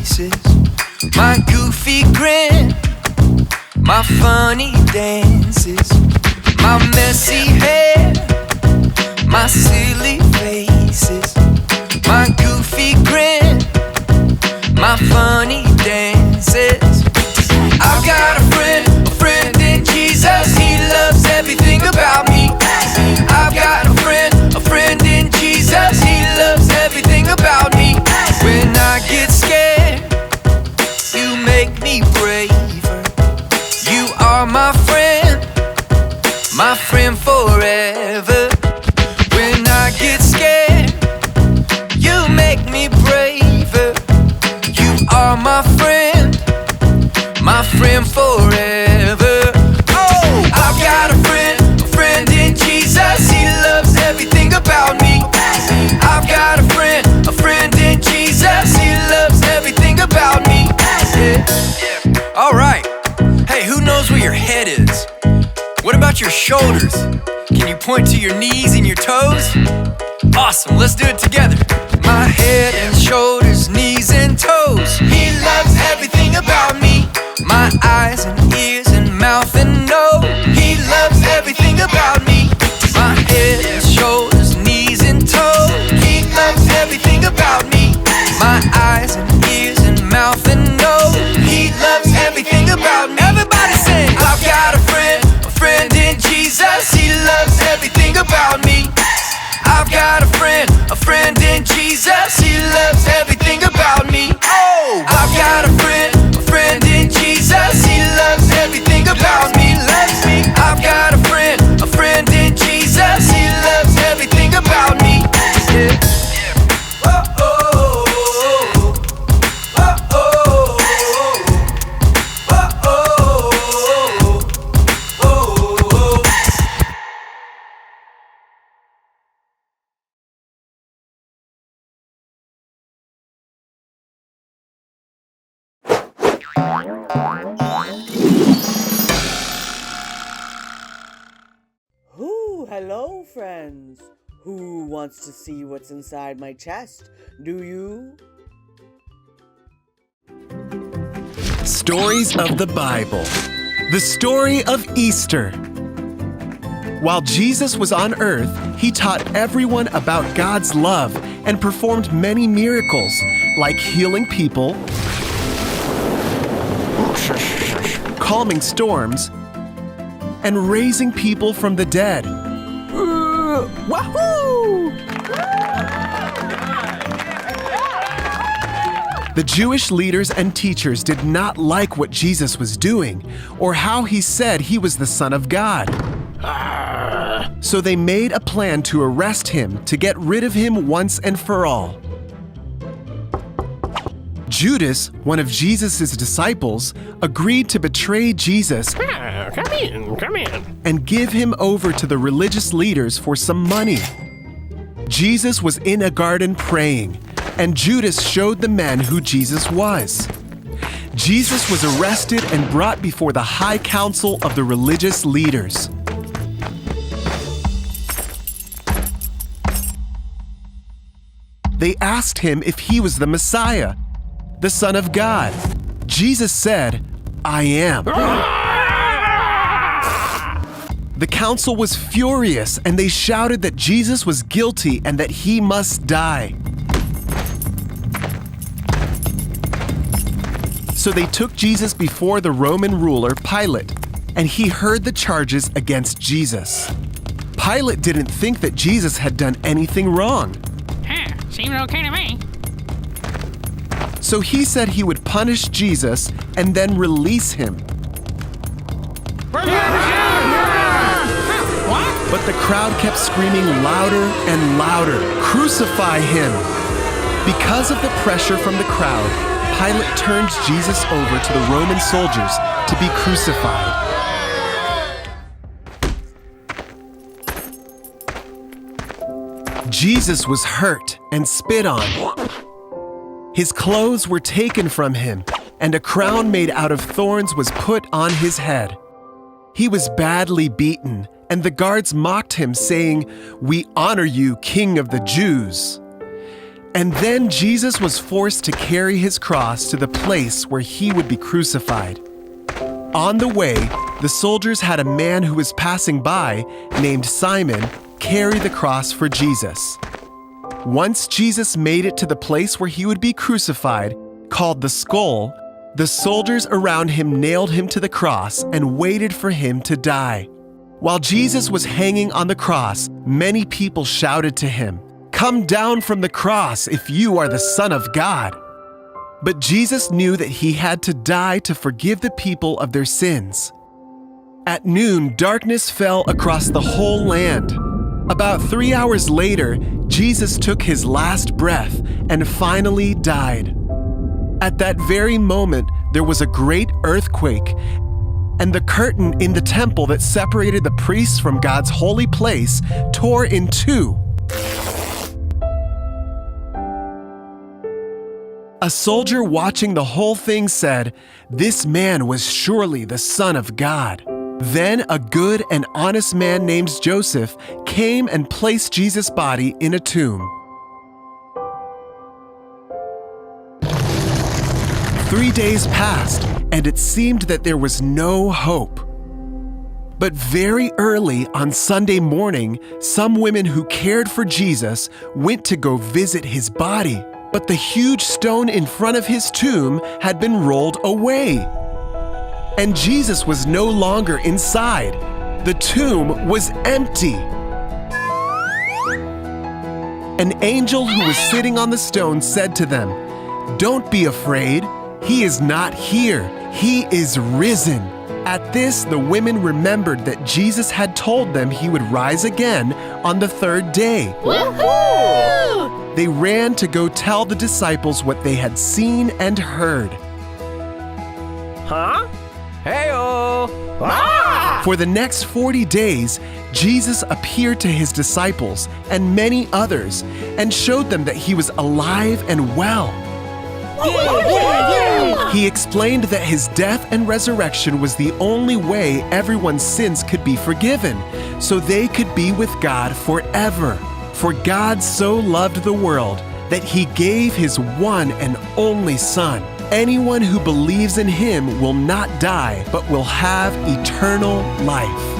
faces, my goofy grin, my funny dances, my messy hair, my silly faces, my goofy grin, my funny dances. I've got a friend in Jesus. He loves everything about me. I've got a friend in Jesus. He loves everything about me. When I get scared, you make me braver. You are my friend forever. When I get scared, you make me braver. You are my friend forever. Oh, I've got a friend in Jesus. He loves everything about me. I've got a friend in Jesus. He loves everything about me. Yeah. Alright. Hey, who knows where your head is? What about your shoulders? Can you point to your knees and your toes? Awesome, let's do it together. My head and shoulders, knees and toes. He loves everything about me. My eyes and ears and mouth and nose. He loves everything about me. My head and shoulders, knees and toes. He loves everything about me. My eyes and ears and mouth and nose. He loves everything about me. Everybody sing. I've got a friend in Jesus. He loves everything about me. I've got a friend in Jesus. He loves everything about me. Oh, I've got a friend in Jesus. He loves everything about me. Loves me. I've got a friend in Jesus. He loves everything about me. Yeah. Hello, friends. Who wants to see what's inside my chest? Do you? Stories of the Bible. The story of Easter. While Jesus was on earth, he taught everyone about God's love and performed many miracles, like healing people, calming storms, and raising people from the dead. Wahoo! The Jewish leaders and teachers did not like what Jesus was doing or how he said he was the Son of God. So they made a plan to arrest him to get rid of him once and for all. Judas, one of Jesus' disciples, agreed to betray Jesus Come in. and give him over to the religious leaders for some money. Jesus was in a garden praying, and Judas showed the men who Jesus was. Jesus was arrested and brought before the high council of the religious leaders. They asked him if he was the Messiah, the Son of God. Jesus said, "I am." The council was furious, and they shouted that Jesus was guilty and that he must die. So they took Jesus before the Roman ruler Pilate, and he heard the charges against Jesus. Pilate didn't think that Jesus had done anything wrong. Seems okay to me. So he said he would punish Jesus and then release him. But the crowd kept screaming louder and louder, "Crucify him!" Because of the pressure from the crowd, Pilate turned Jesus over to the Roman soldiers to be crucified. Jesus was hurt and spit on. His clothes were taken from him, and a crown made out of thorns was put on his head. He was badly beaten, and the guards mocked him, saying, "We honor you, King of the Jews." And then Jesus was forced to carry his cross to the place where he would be crucified. On the way, the soldiers had a man who was passing by, named Simon, carry the cross for Jesus. Once Jesus made it to the place where he would be crucified, called the Skull, the soldiers around him nailed him to the cross and waited for him to die. While Jesus was hanging on the cross, many people shouted to him, "Come down from the cross if you are the Son of God." But Jesus knew that he had to die to forgive the people of their sins. At noon, darkness fell across the whole land. About 3 hours later, Jesus took his last breath and finally died. At that very moment, there was a great earthquake, and the curtain in the temple that separated the priests from God's holy place tore in two. A soldier watching the whole thing said, "This man was surely the Son of God." Then a good and honest man named Joseph came and placed Jesus' body in a tomb. 3 days passed, and it seemed that there was no hope. But very early on Sunday morning, some women who cared for Jesus went to go visit his body. But the huge stone in front of his tomb had been rolled away. And Jesus was no longer inside. The tomb was empty. An angel who was sitting on the stone said to them, "Don't be afraid. He is not here. He is risen." At this, the women remembered that Jesus had told them he would rise again on the third day. Woohoo! They ran to go tell the disciples what they had seen and heard. Huh? Hey-oh! Ah! For the next 40 days, Jesus appeared to his disciples and many others and showed them that he was alive and well. He explained that his death and resurrection was the only way everyone's sins could be forgiven, so they could be with God forever. For God so loved the world that he gave his one and only Son. Anyone who believes in him will not die, but will have eternal life.